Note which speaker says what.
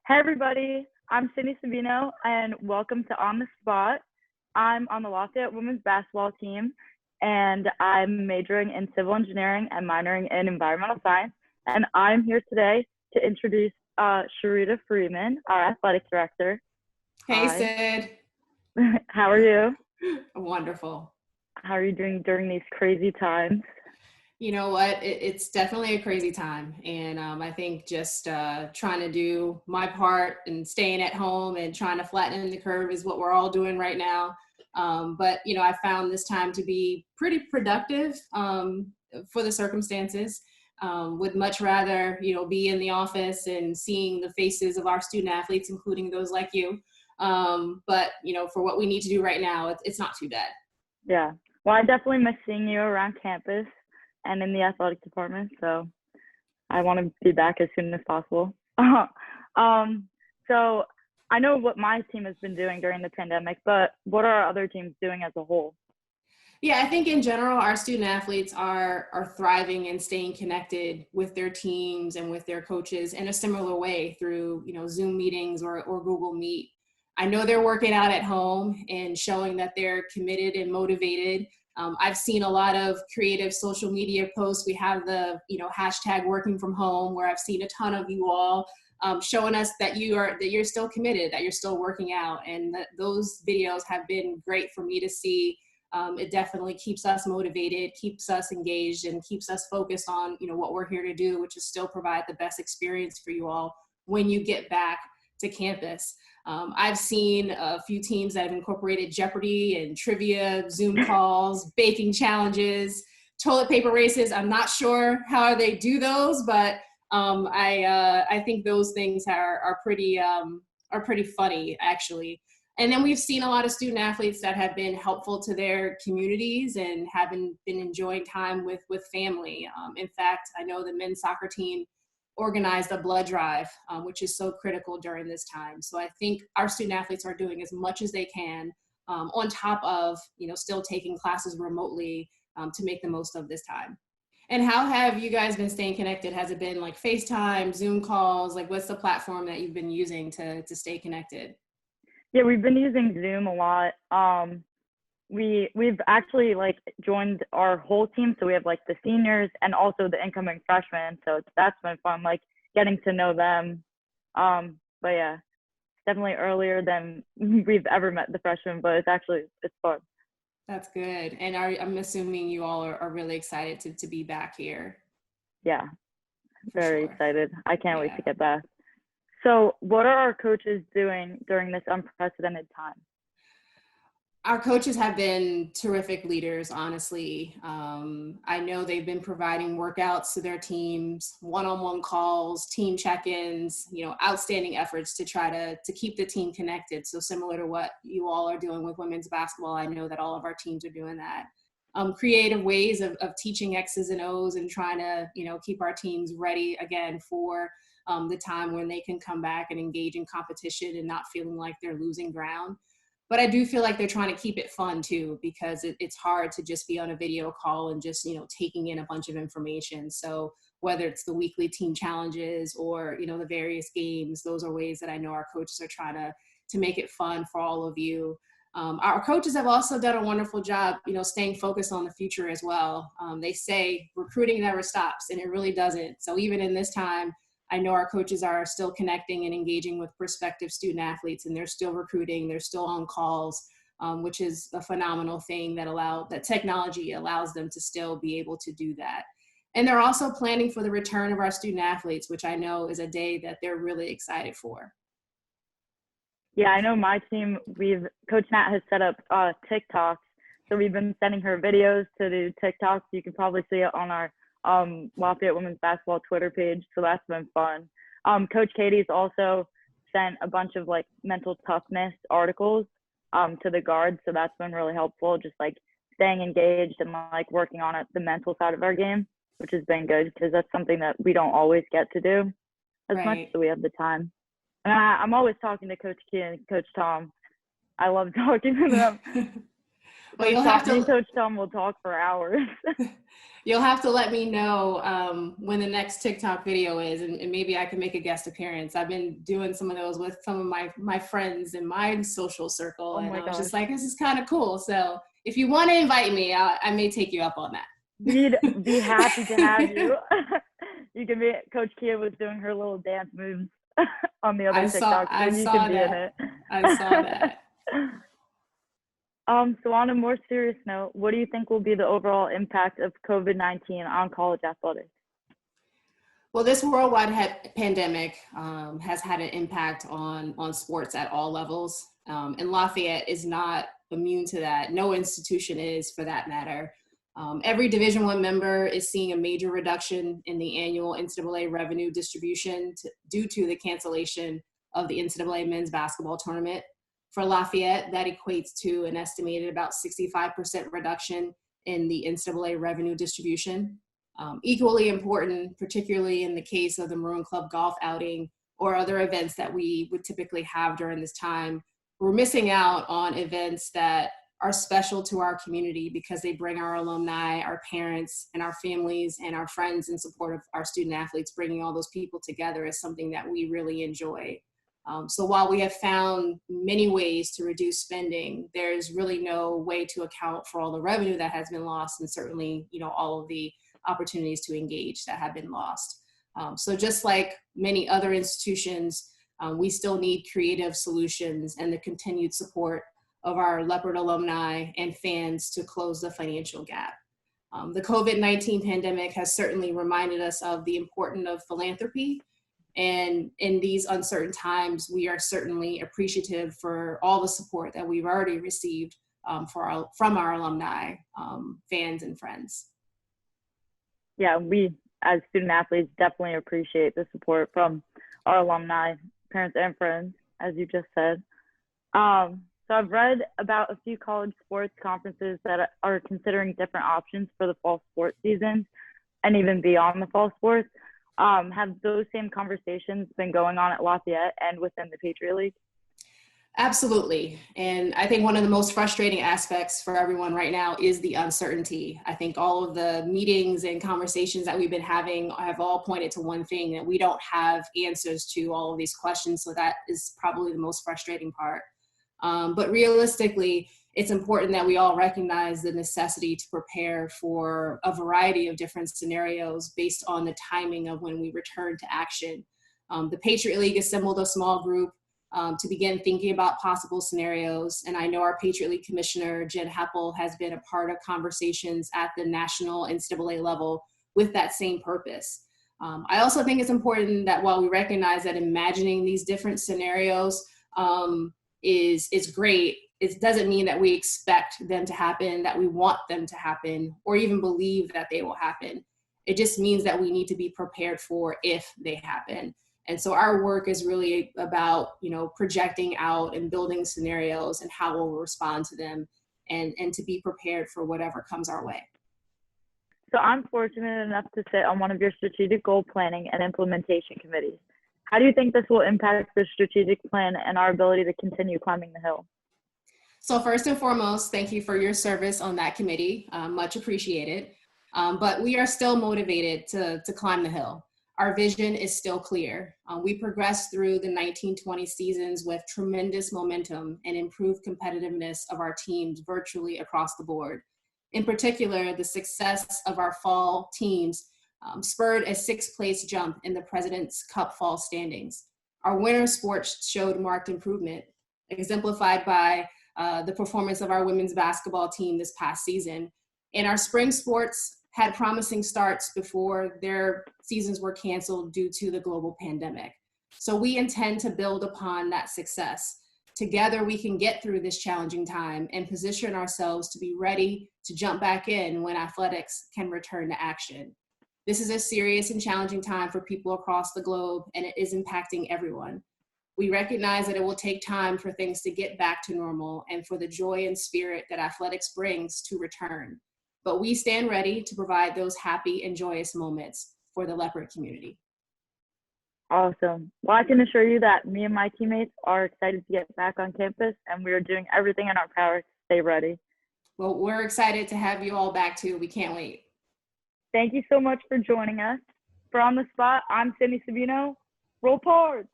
Speaker 1: Hey everybody, I'm Sabino and welcome to On the Spot. I'm on the Lafayette women's basketball team and I'm majoring in civil engineering and minoring in environmental science. And I'm here today to introduce Sherryta Freeman, our athletic director.
Speaker 2: Hey,
Speaker 1: Hi.
Speaker 2: Sid.
Speaker 1: How are you?
Speaker 2: Wonderful.
Speaker 1: How are you doing during these crazy times?
Speaker 2: You know what? It's definitely a crazy time. And I think just trying to do my part and staying at home and trying to flatten the curve is what we're all doing right now. But, I found this time to be pretty productive for the circumstances. Would much rather, be in the office and seeing the faces of our student athletes, including those like you. But, for what we need to do right now, it's not too bad.
Speaker 1: Yeah. Well, I definitely miss seeing you around campus and in the athletic department. So I want to be back as soon as possible. So I know what my team has been doing during the pandemic, but what are other teams doing as a whole?
Speaker 2: Yeah, I think in general, our student athletes are thriving and staying connected with their teams and with their coaches in a similar way through, Zoom meetings or Google Meet. I know they're working out at home and showing that they're committed and motivated. I've seen a lot of creative social media posts. We have the, hashtag working from home, where I've seen a ton of you all showing us that you're still committed, that you're still working out. And those videos have been great for me to see. It definitely keeps us motivated, keeps us engaged, and keeps us focused on, what we're here to do, which is still provide the best experience for you all when you get back to campus. I've seen a few teams that have incorporated Jeopardy and trivia, Zoom calls, baking challenges, toilet paper races. I'm not sure how they do those, but I think those things are pretty funny, actually. And then we've seen a lot of student athletes that have been helpful to their communities and have been enjoying time with family. In fact, I know the men's soccer team organized a blood drive, which is so critical during this time. So I think our student athletes are doing as much as they can on top of, still taking classes remotely to make the most of this time. And how have you guys been staying connected? Has it been like FaceTime, Zoom calls? Like, what's the platform that you've been using to stay connected?
Speaker 1: Yeah, we've been using Zoom a lot. We've actually joined our whole team, so we have the seniors and also the incoming freshmen. So that's been fun, getting to know them. But yeah, it's definitely earlier than we've ever met the freshmen, but it's fun.
Speaker 2: That's good. And I'm assuming you all are really excited to be back here.
Speaker 1: Yeah,
Speaker 2: For
Speaker 1: very
Speaker 2: sure.
Speaker 1: excited. I can't wait
Speaker 2: Yeah.
Speaker 1: to get back. So what are our coaches doing during this unprecedented time?
Speaker 2: Our coaches have been terrific leaders, honestly. I know they've been providing workouts to their teams, one-on-one calls, team check-ins, outstanding efforts to try to keep the team connected. So similar to what you all are doing with women's basketball, I know that all of our teams are doing that. Creative ways of teaching X's and O's and trying to, keep our teams ready again for the time when they can come back and engage in competition and not feeling like they're losing ground. But I do feel like they're trying to keep it fun too, because it's hard to just be on a video call and just, taking in a bunch of information. So whether it's the weekly team challenges or, the various games, those are ways that I know our coaches are trying to make it fun for all of you. Our coaches have also done a wonderful job, staying focused on the future as well. They say recruiting never stops, and it really doesn't. So even in this time, I know our coaches are still connecting and engaging with prospective student athletes, and they're still recruiting, they're still on calls, which is a phenomenal thing that technology allows them to still be able to do that. And they're also planning for the return of our student athletes, which I know is a day that they're really excited for.
Speaker 1: Yeah, I know my team, Coach Nat has set up TikToks. So we've been sending her videos to do TikToks. You can probably see it on our Lafayette women's basketball Twitter page. So that's been fun. Coach Katie's also sent a bunch of mental toughness articles to the guards. So that's been really helpful, just staying engaged and working on the mental side of our game, which has been good because that's something that we don't always get to do as much. So we have the time. And I'm always talking to Coach Key and Coach Tom. I love talking to them.
Speaker 2: Well, you'll have
Speaker 1: Me and
Speaker 2: to
Speaker 1: Coach Tom will talk for hours.
Speaker 2: you'll have to let me know when the next TikTok video is, and maybe I can make a guest appearance. I've been doing some of those with some of my friends in my social circle,
Speaker 1: Oh
Speaker 2: and
Speaker 1: my
Speaker 2: I was
Speaker 1: gosh.
Speaker 2: just like, this is kind of cool. So if you want to invite me, I may take you up on that.
Speaker 1: We'd be happy to have you. You can be, Coach Kia was doing her little dance moves on the other TikTok, so
Speaker 2: I
Speaker 1: you can
Speaker 2: saw
Speaker 1: be in
Speaker 2: that.
Speaker 1: it.
Speaker 2: I saw that.
Speaker 1: So on a more serious note, what do you think will be the overall impact of COVID-19 on college athletics?
Speaker 2: Well, this worldwide pandemic has had an impact on sports at all levels, and Lafayette is not immune to that. No institution is, for that matter. Every Division I member is seeing a major reduction in the annual NCAA revenue distribution due to the cancellation of the NCAA men's basketball tournament. For Lafayette, that equates to an estimated about 65% reduction in the NCAA revenue distribution. Equally important, particularly in the case of the Maroon Club golf outing or other events that we would typically have during this time, we're missing out on events that are special to our community because they bring our alumni, our parents, and our families and our friends in support of our student athletes. Bringing all those people together is something that we really enjoy. So while we have found many ways to reduce spending, there's really no way to account for all the revenue that has been lost, and certainly, all of the opportunities to engage that have been lost. So just like many other institutions, we still need creative solutions and the continued support of our Leopard alumni and fans to close the financial gap. The COVID-19 pandemic has certainly reminded us of the importance of philanthropy. And in these uncertain times, we are certainly appreciative for all the support that we've already received from our alumni, fans, and friends.
Speaker 1: Yeah, we as student athletes definitely appreciate the support from our alumni, parents, and friends, as you just said. So I've read about a few college sports conferences that are considering different options for the fall sports season and even beyond the fall sports. Have those same conversations been going on at Lafayette and within the Patriot League?
Speaker 2: Absolutely. And I think one of the most frustrating aspects for everyone right now is the uncertainty. I think all of the meetings and conversations that we've been having have all pointed to one thing, that we don't have answers to all of these questions. So that is probably the most frustrating part. But realistically, it's important that we all recognize the necessity to prepare for a variety of different scenarios based on the timing of when we return to action. The Patriot League assembled a small group to begin thinking about possible scenarios. And I know our Patriot League Commissioner, Jen Heppel, has been a part of conversations at the national NCAA level with that same purpose. I also think it's important that while we recognize that imagining these different scenarios is great, it doesn't mean that we expect them to happen, that we want them to happen, or even believe that they will happen. It just means that we need to be prepared for if they happen. And so our work is really about, projecting out and building scenarios and how we'll respond to them, and to be prepared for whatever comes our way.
Speaker 1: So I'm fortunate enough to sit on one of your strategic goal planning and implementation committees. How do you think this will impact the strategic plan and our ability to continue climbing the hill?
Speaker 2: So first and foremost, thank you for your service on that committee. Much appreciated. But we are still motivated to climb the hill. Our vision is still clear. We progressed through the 1920 seasons with tremendous momentum and improved competitiveness of our teams virtually across the board. In particular, the success of our fall teams spurred a 6th-place jump in the President's Cup fall standings. Our winter sports showed marked improvement, exemplified by the performance of our women's basketball team this past season. And our spring sports had promising starts before their seasons were canceled due to the global pandemic. So we intend to build upon that success. Together, we can get through this challenging time and position ourselves to be ready to jump back in when athletics can return to action. This is a serious and challenging time for people across the globe, and it is impacting everyone. We recognize that it will take time for things to get back to normal and for the joy and spirit that athletics brings to return. But we stand ready to provide those happy and joyous moments for the Leopard community.
Speaker 1: Awesome. Well, I can assure you that me and my teammates are excited to get back on campus, and we are doing everything in our power to stay ready.
Speaker 2: Well, we're excited to have you all back too. We can't wait.
Speaker 1: Thank you so much for joining us. For On the Spot, I'm Sydney Sabino. Roll Pard!